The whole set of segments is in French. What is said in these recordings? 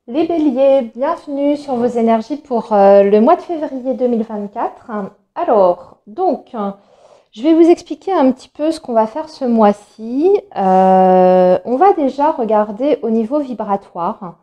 Les béliers, bienvenue sur vos énergies pour le mois de février 2024. Je vais vous expliquer un petit peu ce qu'on va faire ce mois-ci. On va déjà regarder au niveau vibratoire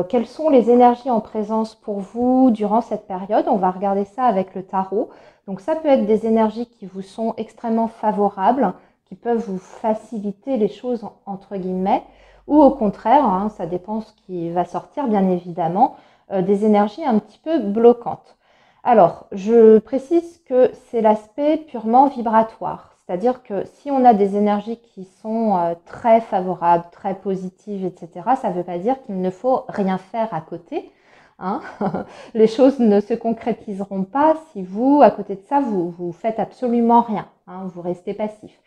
quelles sont les énergies en présence pour vous durant cette période. On va regarder ça avec le tarot. Donc ça peut être des énergies qui vous sont extrêmement favorables, qui peuvent vous faciliter les choses entre guillemets, ou au contraire, ça dépend ce qui va sortir bien évidemment, des énergies un petit peu bloquantes. Alors, je précise que c'est l'aspect purement vibratoire, c'est-à-dire que si on a des énergies qui sont très favorables, très positives, etc., ça ne veut pas dire qu'il ne faut rien faire à côté. Hein. Les choses ne se concrétiseront pas si vous, à côté de ça, vous faites absolument rien, hein, vous restez passif.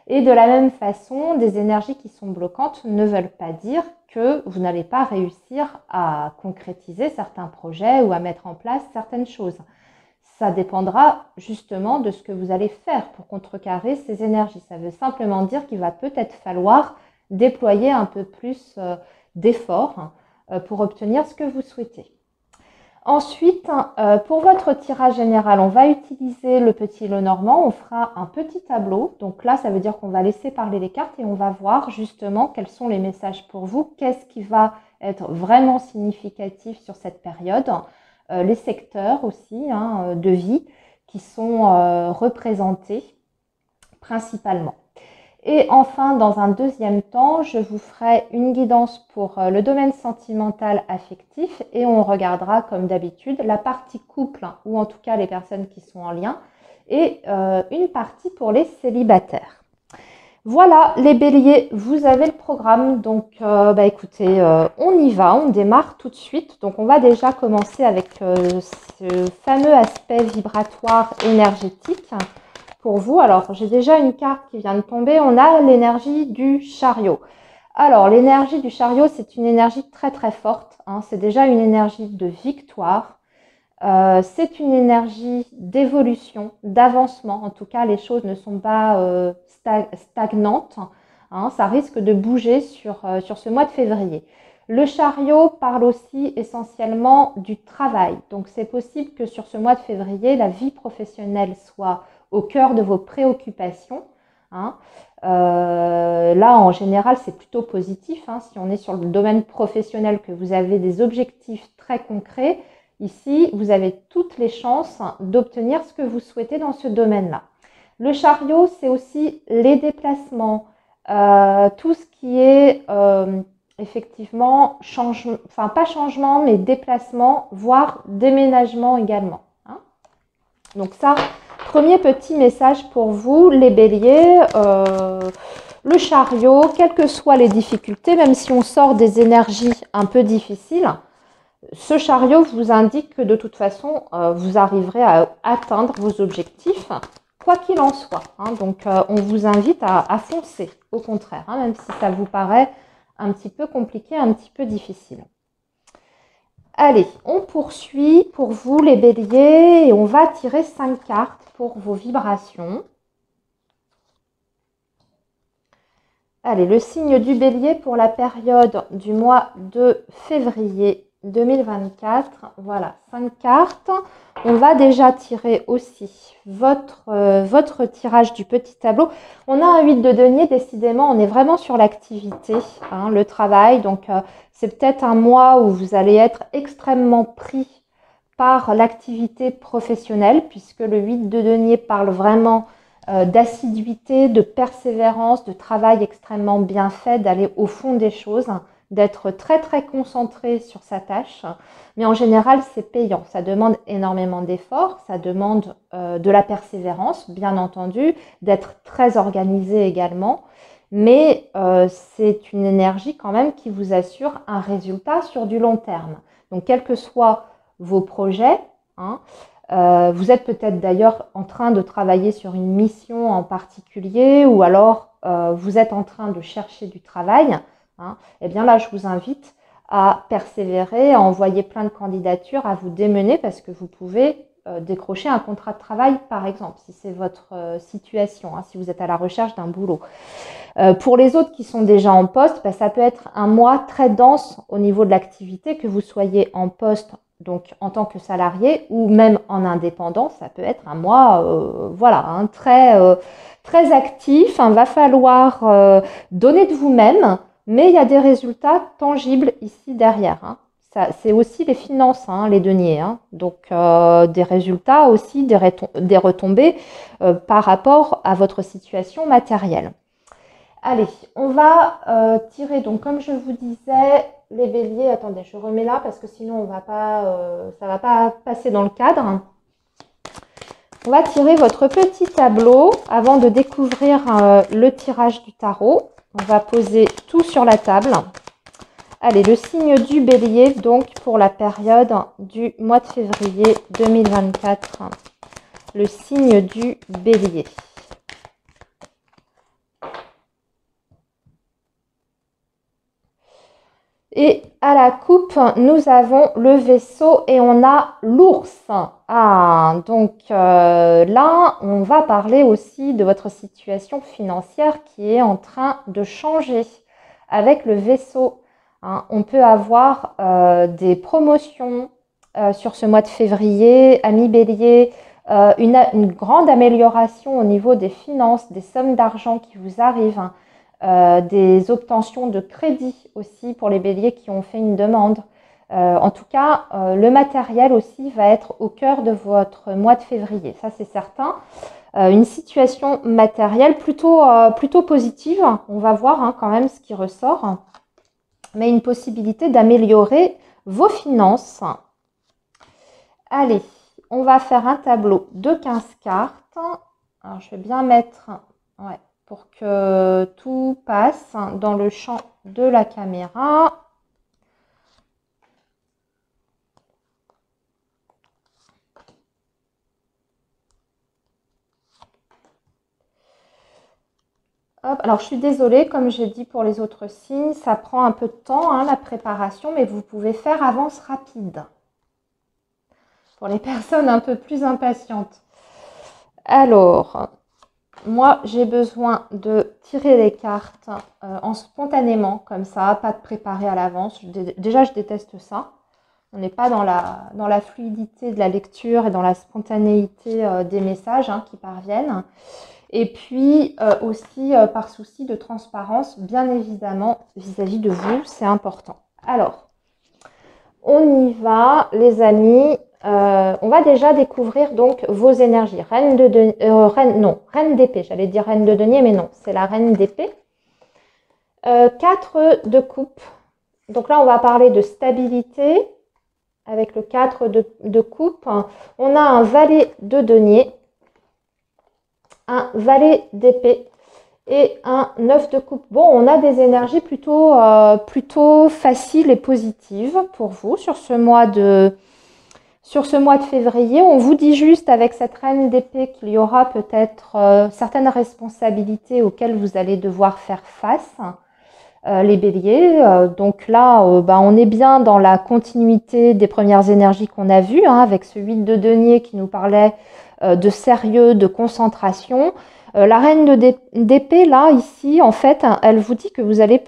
Et de la même façon, des énergies qui sont bloquantes ne veulent pas dire que vous n'allez pas réussir à concrétiser certains projets ou à mettre en place certaines choses. Ça dépendra justement de ce que vous allez faire pour contrecarrer ces énergies. Ça veut simplement dire qu'il va peut-être falloir déployer un peu plus d'efforts pour obtenir ce que vous souhaitez. Ensuite, pour votre tirage général, on va utiliser le petit lot normand. On fera un petit tableau. Donc là, ça veut dire qu'on va laisser parler les cartes et on va voir justement quels sont les messages pour vous. Qu'est-ce qui va être vraiment significatif sur cette période. Les secteurs aussi de vie qui sont représentés principalement. Et enfin, dans un deuxième temps, je vous ferai une guidance pour le domaine sentimental affectif et on regardera comme d'habitude la partie couple ou en tout cas les personnes qui sont en lien et une partie pour les célibataires. Voilà les béliers, vous avez le programme, donc écoutez, on y va, on démarre tout de suite. Donc on va déjà commencer avec ce fameux aspect vibratoire énergétique. Pour vous, alors j'ai déjà une carte qui vient de tomber, on a l'énergie du chariot. Alors l'énergie du chariot, c'est une énergie très très forte, c'est déjà une énergie de victoire, c'est une énergie d'évolution, d'avancement, en tout cas les choses ne sont pas stagnantes, ça risque de bouger sur ce mois de février. Le chariot parle aussi essentiellement du travail, donc c'est possible que sur ce mois de février, la vie professionnelle soit au cœur de vos préoccupations. Là, en général, c'est plutôt positif. Si on est sur le domaine professionnel, que vous avez des objectifs très concrets, ici, vous avez toutes les chances d'obtenir ce que vous souhaitez dans ce domaine-là. Le chariot, c'est aussi les déplacements, tout ce qui est effectivement changement, enfin pas changement, mais déplacement, voire déménagement également. Donc ça, premier petit message pour vous, les béliers, le chariot, quelles que soient les difficultés, même si on sort des énergies un peu difficiles, ce chariot vous indique que de toute façon, vous arriverez à atteindre vos objectifs, quoi qu'il en soit. Donc, on vous invite à foncer, au contraire, même si ça vous paraît un petit peu compliqué, un petit peu difficile. Allez, on poursuit pour vous les béliers et on va tirer 5 cartes pour vos vibrations. Allez, le signe du bélier pour la période du mois de février 2024. Voilà, 5 cartes. On va déjà tirer aussi votre tirage du petit tableau. On a un 8 de denier, décidément, on est vraiment sur l'activité, le travail. Donc, c'est peut-être un mois où vous allez être extrêmement pris par l'activité professionnelle, puisque le 8 de denier parle vraiment d'assiduité, de persévérance, de travail extrêmement bien fait, d'aller au fond des choses, d'être très très concentré sur sa tâche. Mais en général, c'est payant. Ça demande énormément d'efforts, ça demande de la persévérance, bien entendu, d'être très organisé également. Mais c'est une énergie quand même qui vous assure un résultat sur du long terme. Donc, quels que soient vos projets, vous êtes peut-être d'ailleurs en train de travailler sur une mission en particulier ou alors vous êtes en train de chercher du travail, et bien là, je vous invite à persévérer, à envoyer plein de candidatures, à vous démener parce que vous pouvez décrocher un contrat de travail, par exemple, si c'est votre situation, hein, si vous êtes à la recherche d'un boulot. Pour les autres qui sont déjà en poste, bah, ça peut être un mois très dense au niveau de l'activité, que vous soyez en poste, donc en tant que salarié, ou même en indépendant, ça peut être un mois voilà, hein, très actif. Il va falloir donner de vous-même, mais il y a des résultats tangibles ici derrière. Hein. C'est aussi les finances, hein, les deniers. Hein. Donc des résultats aussi, des retombées par rapport à votre situation matérielle. Allez, on va tirer, donc comme je vous disais, les béliers. Attendez, je remets là parce que sinon on va pas, ça ne va pas passer dans le cadre. On va tirer votre petit tableau avant de découvrir le tirage du tarot. On va poser tout sur la table. Allez, le signe du bélier, donc pour la période du mois de février 2024. Le signe du bélier. Et à la coupe, nous avons le vaisseau et on a l'ours. Ah, donc là, on va parler aussi de votre situation financière qui est en train de changer avec le vaisseau. Hein, on peut avoir des promotions sur ce mois de février, amis bélier, une grande amélioration au niveau des finances, des sommes d'argent qui vous arrivent. Hein. Des obtentions de crédit aussi pour les béliers qui ont fait une demande. En tout cas, le matériel aussi va être au cœur de votre mois de février, ça c'est certain. Une situation matérielle plutôt positive, on va voir hein, quand même ce qui ressort, mais une possibilité d'améliorer vos finances. Allez, on va faire un tableau de 15 cartes. Alors je vais bien mettre... Ouais, pour que tout passe dans le champ de la caméra. Hop, alors je suis désolée, comme j'ai dit pour les autres signes, ça prend un peu de temps hein, la préparation, mais vous pouvez faire avance rapide. Pour les personnes un peu plus impatientes. Alors... Moi, j'ai besoin de tirer les cartes en spontanément, comme ça, pas de préparer à l'avance. Déjà, je déteste ça. On n'est pas dans la fluidité de la lecture et dans la spontanéité des messages hein, qui parviennent. Et puis aussi par souci de transparence, bien évidemment, vis-à-vis de vous, c'est important. Alors, on y va, les amis. On va déjà découvrir donc vos énergies. Reine d'épée. J'allais dire reine de denier, mais non, c'est la reine d'épée. 4 de coupe. Donc là, on va parler de stabilité avec le 4 de coupe. On a un valet de denier, un valet d'épée et un 9 de coupe. Bon, on a des énergies plutôt faciles et positives pour vous sur ce mois de février. On vous dit juste avec cette reine d'épée qu'il y aura peut-être certaines responsabilités auxquelles vous allez devoir faire face, les béliers. Donc là, on est bien dans la continuité des premières énergies qu'on a vues, hein, avec ce 8 de denier qui nous parlait de sérieux, de concentration. La reine d'épée, là, ici, en fait, elle vous dit que vous allez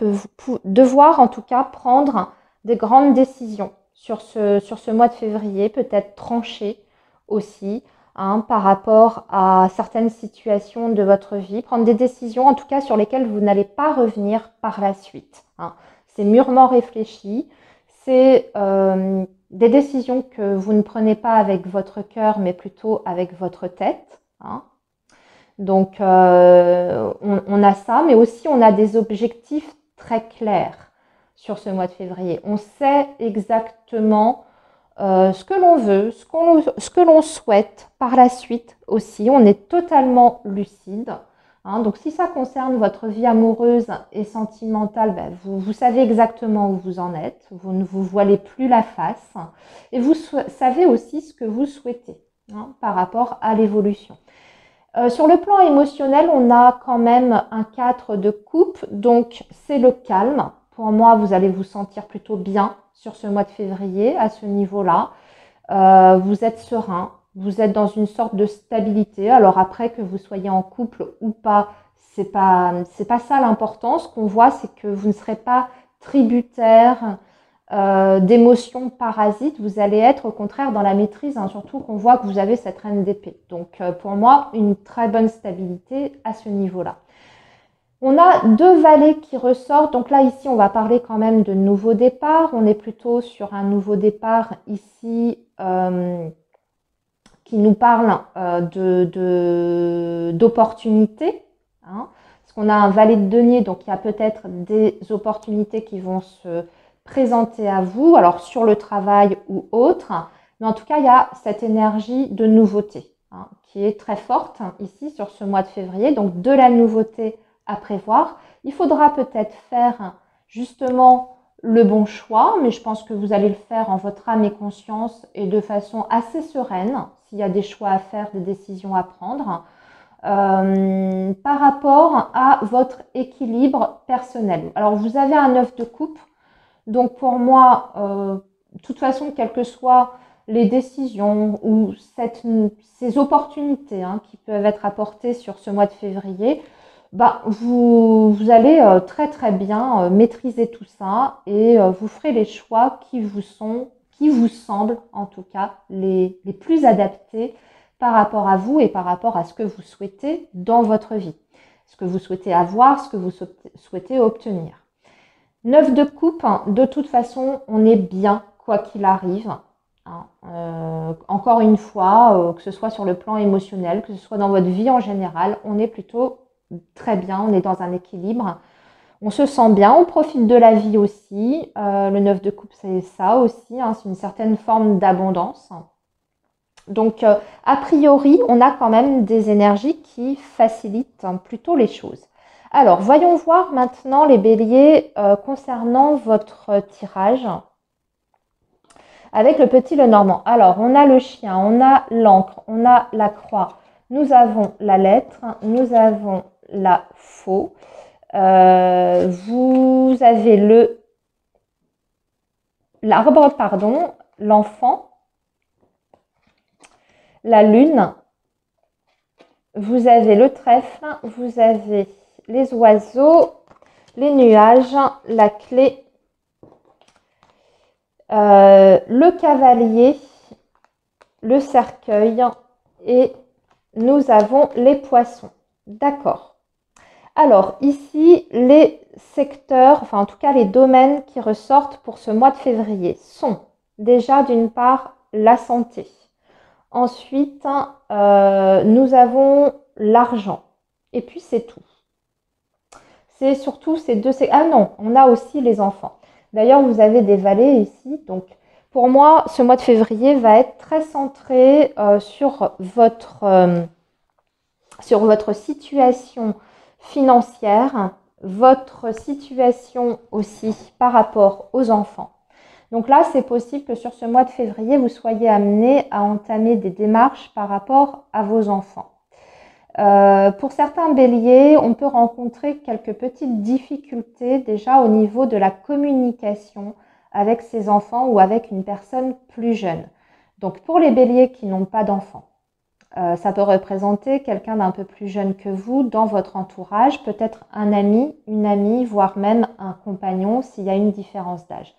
devoir, en tout cas, prendre des grandes décisions sur ce mois de février, peut-être trancher aussi hein, par rapport à certaines situations de votre vie, prendre des décisions en tout cas sur lesquelles vous n'allez pas revenir par la suite. Hein. C'est mûrement réfléchi, c'est des décisions que vous ne prenez pas avec votre cœur mais plutôt avec votre tête. Hein. Donc on a ça, mais aussi on a des objectifs très clairs sur ce mois de février. On sait exactement ce que l'on veut, ce que l'on souhaite par la suite aussi. On est totalement lucide. Hein. Donc si ça concerne votre vie amoureuse et sentimentale, vous savez exactement où vous en êtes. Vous ne vous voilez plus la face. Et vous savez aussi ce que vous souhaitez hein, par rapport à l'évolution. Sur le plan émotionnel, on a quand même un 4 de coupe. Donc c'est le calme. Pour moi, vous allez vous sentir plutôt bien sur ce mois de février à ce niveau-là. Vous êtes serein, Vous êtes dans une sorte de stabilité. Alors après, que vous soyez en couple ou pas, c'est pas ça l'important. Ce qu'on voit, c'est que vous ne serez pas tributaire d'émotions parasites. Vous allez être au contraire dans la maîtrise, hein, surtout qu'on voit que vous avez cette reine d'épée. Donc pour moi, une très bonne stabilité à ce niveau-là. On a deux valets qui ressortent. Donc là, ici, on va parler quand même de nouveau départ. On est plutôt sur un nouveau départ ici qui nous parle d'opportunités. Hein, parce qu'on a un valet de denier, donc il y a peut-être des opportunités qui vont se présenter à vous, alors sur le travail ou autre. Mais en tout cas, il y a cette énergie de nouveauté hein, qui est très forte ici sur ce mois de février. Donc de la nouveauté à prévoir. Il faudra peut-être faire justement le bon choix, mais je pense que vous allez le faire en votre âme et conscience et de façon assez sereine, s'il y a des choix à faire, des décisions à prendre, par rapport à votre équilibre personnel. Alors, vous avez un 9 de coupe, donc pour moi, de toute façon, quelles que soient les décisions ou ces opportunités hein, qui peuvent être apportées sur ce mois de février, bah, vous allez très très bien maîtriser tout ça et vous ferez les choix qui vous semblent en tout cas les plus adaptés par rapport à vous et par rapport à ce que vous souhaitez dans votre vie, ce que vous souhaitez avoir, ce que vous souhaitez obtenir. 9 de coupe, de toute façon, on est bien quoi qu'il arrive. Encore une fois, que ce soit sur le plan émotionnel, que ce soit dans votre vie en général, on est plutôt très bien, on est dans un équilibre, on se sent bien, on profite de la vie aussi. Le 9 de coupe, c'est ça aussi, hein, c'est une certaine forme d'abondance. Donc, a priori, on a quand même des énergies qui facilitent plutôt les choses. Alors, voyons voir maintenant les béliers concernant votre tirage avec le petit Lenormand. Alors, on a le chien, on a l'encre, on a la croix, nous avons la lettre, nous avons la faux. Vous avez l'arbre, pardon, l'enfant, la lune, vous avez le trèfle, vous avez les oiseaux, les nuages, la clé, le cavalier, le cercueil et nous avons les poissons. D'accord. Alors ici, les secteurs, enfin en tout cas les domaines qui ressortent pour ce mois de février sont déjà d'une part la santé. Ensuite, nous avons l'argent. Et puis c'est tout. C'est surtout ces deux... Ah non, on a aussi les enfants. D'ailleurs, vous avez des valets ici. Donc pour moi, ce mois de février va être très centré sur votre situation financière, votre situation aussi par rapport aux enfants. Donc là, c'est possible que sur ce mois de février, vous soyez amené à entamer des démarches par rapport à vos enfants. Pour certains béliers, on peut rencontrer quelques petites difficultés déjà au niveau de la communication avec ses enfants ou avec une personne plus jeune. Donc pour les béliers qui n'ont pas d'enfants, ça peut représenter quelqu'un d'un peu plus jeune que vous dans votre entourage, peut-être un ami, une amie, voire même un compagnon s'il y a une différence d'âge.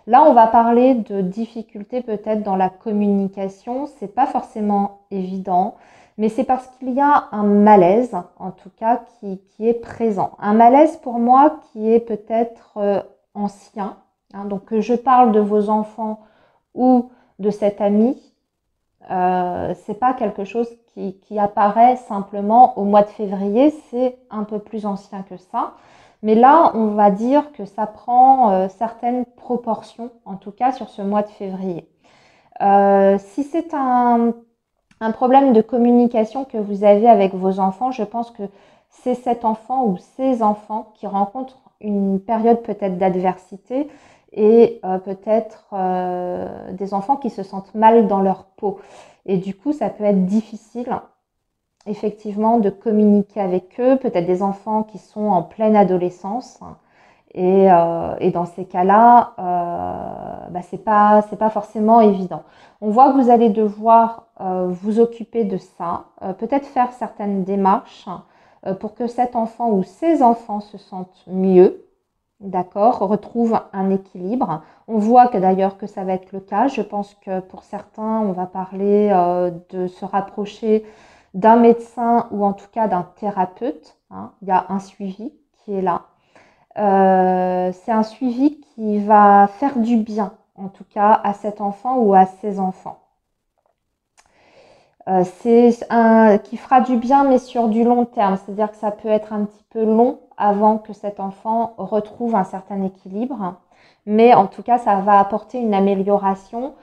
Là, on va parler de difficultés peut-être dans la communication. C'est pas forcément évident, mais c'est parce qu'il y a un malaise, en tout cas, qui est présent. Un malaise pour moi qui est peut-être ancien. Hein, donc que je parle de vos enfants ou de cet ami, c'est pas quelque chose qui apparaît simplement au mois de février, c'est un peu plus ancien que ça. Mais là, on va dire que ça prend certaines proportions, en tout cas sur ce mois de février. Si c'est un problème de communication que vous avez avec vos enfants, je pense que c'est cet enfant ou ces enfants qui rencontrent une période peut-être d'adversité et peut-être des enfants qui se sentent mal dans leur peau. Et du coup, ça peut être difficile effectivement de communiquer avec eux, peut-être des enfants qui sont en pleine adolescence Et dans ces cas-là, c'est pas forcément évident. On voit que vous allez devoir vous occuper de ça, peut-être faire certaines démarches pour que cet enfant ou ces enfants se sentent mieux, d'accord, retrouvent un équilibre. On voit que d'ailleurs que ça va être le cas. Je pense que pour certains, on va parler de se rapprocher d'un médecin ou en tout cas d'un thérapeute. Hein. Il y a un suivi qui est là. C'est un suivi qui va faire du bien, en tout cas, à cet enfant ou à ses enfants. Qui fera du bien, mais sur du long terme. C'est-à-dire que ça peut être un petit peu long avant que cet enfant retrouve un certain équilibre. Mais en tout cas, ça va apporter une amélioration.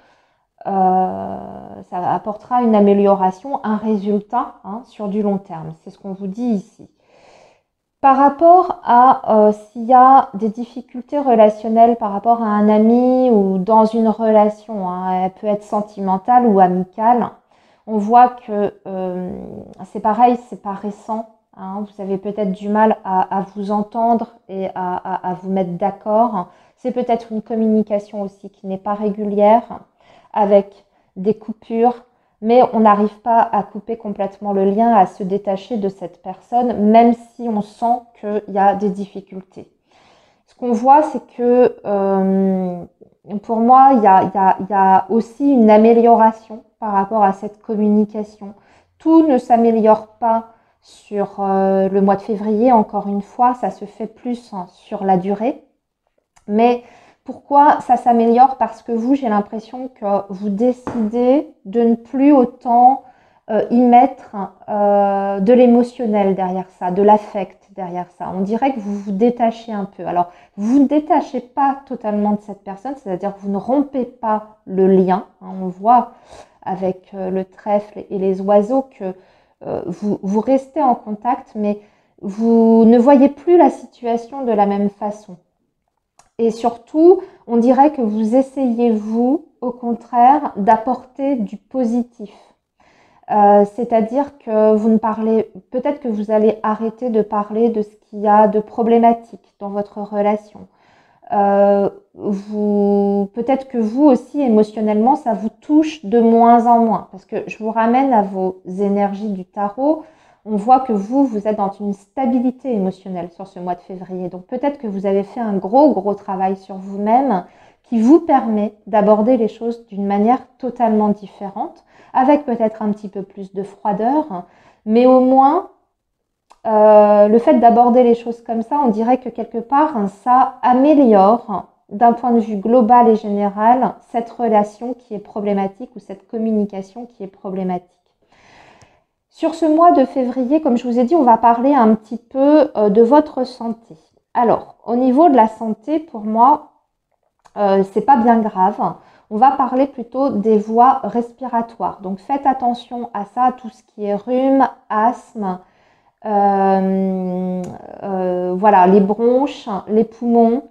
Ça apportera une amélioration, un résultat sur du long terme. C'est ce qu'on vous dit ici. Par rapport à s'il y a des difficultés relationnelles par rapport à un ami ou dans une relation, hein, elle peut être sentimentale ou amicale, on voit que c'est pareil, c'est pas récent. Hein, vous avez peut-être du mal à vous entendre et à vous mettre d'accord. C'est peut-être une communication aussi qui n'est pas régulière, avec des coupures. Mais on n'arrive pas à couper complètement le lien, à se détacher de cette personne, même si on sent qu'il y a des difficultés. Ce qu'on voit, c'est que pour moi, il y a aussi une amélioration par rapport à cette communication. Tout ne s'améliore pas sur le mois de février, encore une fois, ça se fait plus sur la durée. Mais pourquoi ça s'améliore? Parce que vous, j'ai l'impression que vous décidez de ne plus autant y mettre de l'émotionnel derrière ça, de l'affect derrière ça. On dirait que vous vous détachez un peu. Alors, vous ne détachez pas totalement de cette personne, c'est-à-dire que vous ne rompez pas le lien. Hein, on voit avec le trèfle et les oiseaux que vous restez en contact, mais vous ne voyez plus la situation de la même façon. Et surtout, on dirait que vous essayez, vous, au contraire, d'apporter du positif. C'est-à-dire que vous ne parlez, peut-être que vous allez arrêter de parler de ce qu'il y a de problématique dans votre relation. Peut-être que vous aussi, émotionnellement, ça vous touche de moins en moins. Parce que je vous ramène à vos énergies du tarot. On voit que vous êtes dans une stabilité émotionnelle sur ce mois de février. Donc peut-être que vous avez fait un gros travail sur vous-même qui vous permet d'aborder les choses d'une manière totalement différente, avec peut-être un petit peu plus de froideur, mais au moins, le fait d'aborder les choses comme ça, on dirait que quelque part, ça améliore d'un point de vue global et général cette relation qui est problématique ou cette communication qui est problématique. Sur ce mois de février, comme je vous ai dit, on va parler un petit peu de votre santé. Alors, au niveau de la santé, pour moi, c'est pas bien grave. On va parler plutôt des voies respiratoires. Donc, faites attention à ça, tout ce qui est rhume, asthme, voilà, les bronches, les poumons,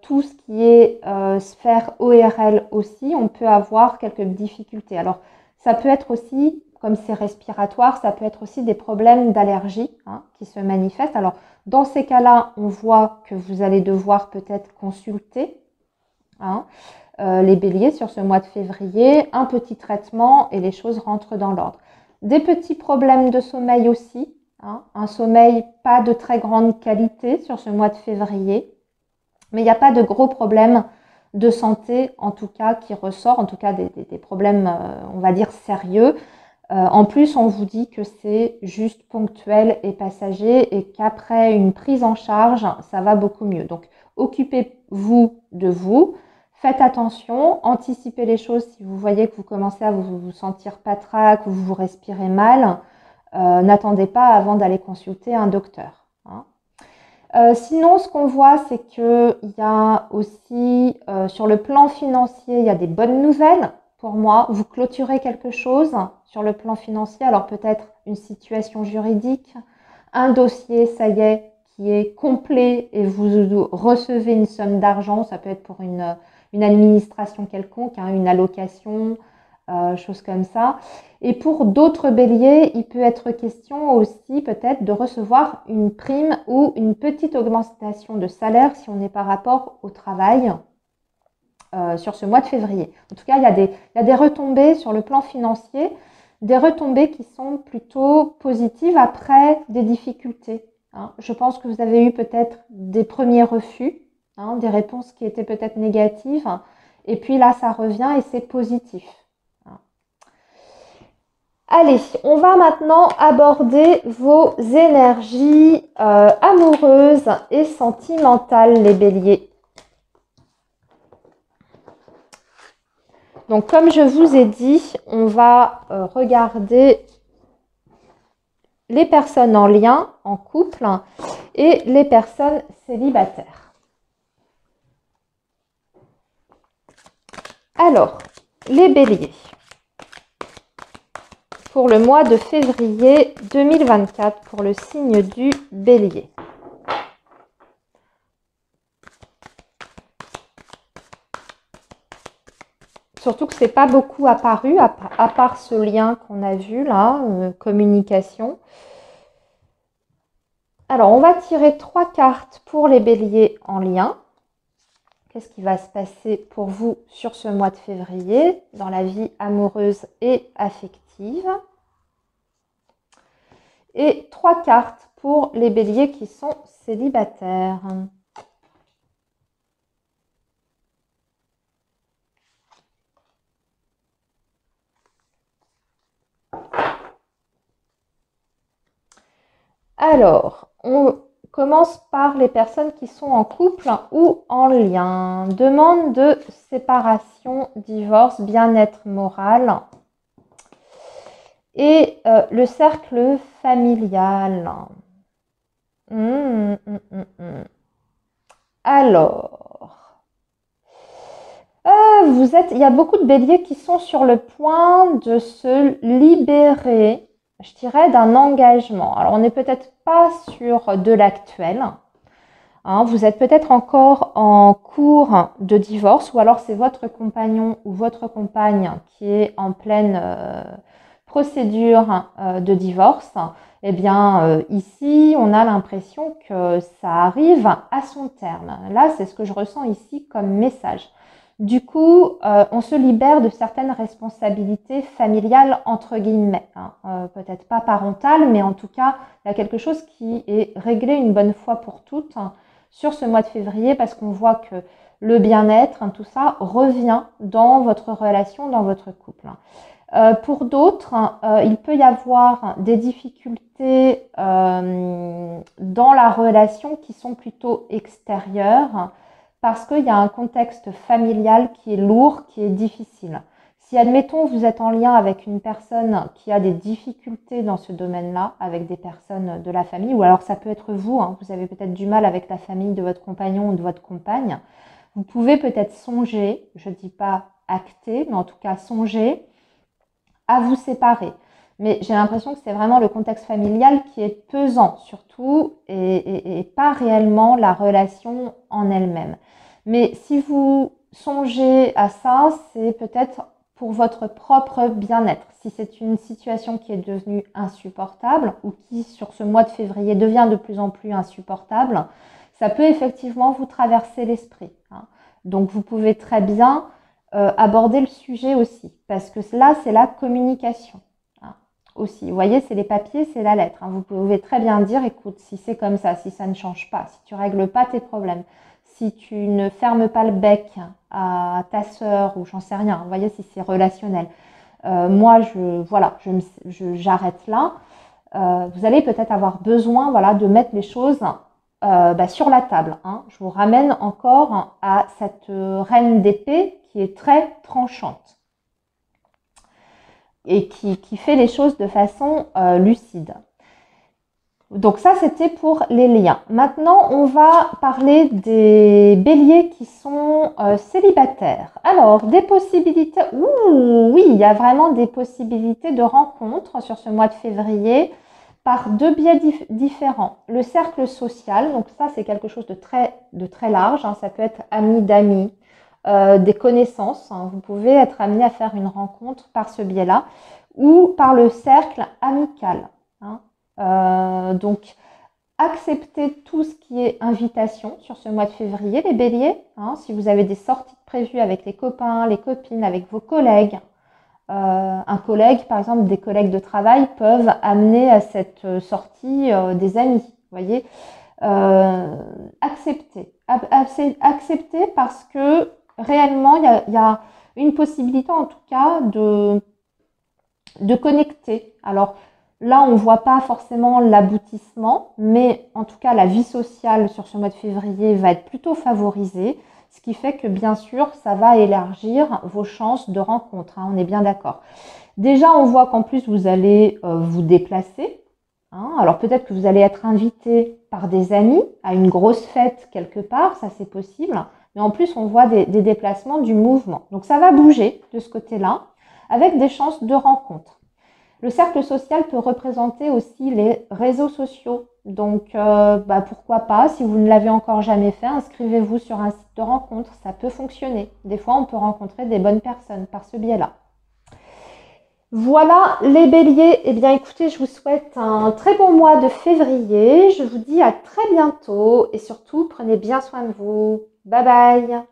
tout ce qui est sphère ORL aussi, on peut avoir quelques difficultés. Alors, ça peut être aussi, comme c'est respiratoire, ça peut être aussi des problèmes d'allergie qui se manifestent. Alors, dans ces cas-là, on voit que vous allez devoir peut-être consulter les béliers sur ce mois de février, un petit traitement et les choses rentrent dans l'ordre. Des petits problèmes de sommeil aussi, un sommeil pas de très grande qualité sur ce mois de février, mais il n'y a pas de gros problèmes de santé en tout cas qui ressort, en tout cas des problèmes on va dire sérieux. En plus, on vous dit que c'est juste ponctuel et passager et qu'après une prise en charge, ça va beaucoup mieux. Donc, occupez-vous de vous, faites attention, anticipez les choses si vous voyez que vous commencez à vous sentir patraque ou vous respirez mal. N'attendez pas avant d'aller consulter un docteur. Sinon, ce qu'on voit, c'est qu'il y a aussi, sur le plan financier, il y a des bonnes nouvelles. Pour moi, vous clôturez quelque chose sur le plan financier, alors peut-être une situation juridique, un dossier, ça y est, qui est complet et vous recevez une somme d'argent, ça peut être pour une administration quelconque, une allocation, choses comme ça. Et pour d'autres béliers, il peut être question aussi peut-être de recevoir une prime ou une petite augmentation de salaire si on est par rapport au travail sur ce mois de février. En tout cas, il y a des retombées sur le plan financier, des retombées qui sont plutôt positives après des difficultés. Hein. Je pense que vous avez eu peut-être des premiers refus, hein, des réponses qui étaient peut-être négatives, et puis là, ça revient et c'est positif. Allez, on va maintenant aborder vos énergies amoureuses et sentimentales, les béliers. Donc, comme je vous ai dit, on va regarder les personnes en lien, en couple, et les personnes célibataires. Alors, les béliers. Pour le mois de février 2024, pour le signe du bélier. Surtout que ce n'est pas beaucoup apparu, à part ce lien qu'on a vu là, communication. Alors, on va tirer 3 cartes pour les béliers en lien. Qu'est-ce qui va se passer pour vous sur ce mois de février, dans la vie amoureuse et affective? Et 3 cartes pour les béliers qui sont célibataires. Alors, on commence par les personnes qui sont en couple ou en lien. Demande de séparation, divorce, bien-être moral. Et le cercle familial. Alors, il y a beaucoup de béliers qui sont sur le point de se libérer, je dirais, d'un engagement. Alors, on n'est peut-être pas sur de l'actuel. Hein, vous êtes peut-être encore en cours de divorce ou alors c'est votre compagnon ou votre compagne qui est en pleine procédure de divorce. Eh bien, ici, on a l'impression que ça arrive à son terme. Là, c'est ce que je ressens ici comme message. Du coup, on se libère de certaines responsabilités familiales, entre guillemets. Hein. Peut-être pas parentales, mais en tout cas, il y a quelque chose qui est réglé une bonne fois pour toutes sur ce mois de février parce qu'on voit que le bien-être, hein, tout ça, revient dans votre relation, dans votre couple. Pour d'autres, il peut y avoir des difficultés dans la relation qui sont plutôt extérieures parce qu'il y a un contexte familial qui est lourd, qui est difficile. Si, admettons, vous êtes en lien avec une personne qui a des difficultés dans ce domaine-là, avec des personnes de la famille, ou alors ça peut être vous, hein, vous avez peut-être du mal avec la famille de votre compagnon ou de votre compagne, vous pouvez peut-être songer, je ne dis pas acter, mais en tout cas songer à vous séparer. Mais j'ai l'impression que c'est vraiment le contexte familial qui est pesant surtout et pas réellement la relation en elle-même. Mais si vous songez à ça, c'est peut-être pour votre propre bien-être. Si c'est une situation qui est devenue insupportable ou qui sur ce mois de février devient de plus en plus insupportable, ça peut effectivement vous traverser l'esprit. Hein. Donc vous pouvez très bien aborder le sujet aussi, parce que là, c'est la communication hein, aussi. Vous voyez, c'est les papiers, c'est la lettre. Hein. Vous pouvez très bien dire, écoute, si c'est comme ça, si ça ne change pas, si tu ne règles pas tes problèmes, si tu ne fermes pas le bec à ta sœur ou j'en sais rien, vous voyez, si c'est relationnel. Moi, j'arrête là. Vous allez peut-être avoir besoin voilà, de mettre les choses sur la table. Hein. Je vous ramène encore à cette reine d'épée qui est très tranchante et qui fait les choses de façon lucide. Donc ça, c'était pour les liens. Maintenant, on va parler des béliers qui sont célibataires. Alors, des possibilités... oui, il y a vraiment des possibilités de rencontres sur ce mois de février par deux biais différents. Le cercle social, donc ça, c'est quelque chose de très large. Hein, ça peut être amis d'amis, des connaissances. Hein. Vous pouvez être amené à faire une rencontre par ce biais-là ou par le cercle amical. Hein. Donc, acceptez tout ce qui est invitation sur ce mois de février, les béliers. Hein. Si vous avez des sorties prévues avec les copains, les copines, avec vos collègues, un collègue, par exemple, des collègues de travail peuvent amener à cette sortie des amis. Vous voyez, acceptez. Acceptez parce que réellement, il y a une possibilité en tout cas de connecter. Alors là, on ne voit pas forcément l'aboutissement, mais en tout cas, la vie sociale sur ce mois de février va être plutôt favorisée, ce qui fait que bien sûr, ça va élargir vos chances de rencontre, hein, on est bien d'accord. Déjà, on voit qu'en plus, vous allez vous déplacer. Hein, alors peut-être que vous allez être invité par des amis à une grosse fête quelque part, ça c'est possible. Mais en plus, on voit des déplacements du mouvement. Donc ça va bouger de ce côté-là, avec des chances de rencontre. Le cercle social peut représenter aussi les réseaux sociaux. Donc, pourquoi pas, si vous ne l'avez encore jamais fait, inscrivez-vous sur un site de rencontre. Ça peut fonctionner. Des fois, on peut rencontrer des bonnes personnes par ce biais-là. Voilà les béliers. Eh bien, écoutez, je vous souhaite un très bon mois de février. Je vous dis à très bientôt et surtout, prenez bien soin de vous. Bye bye.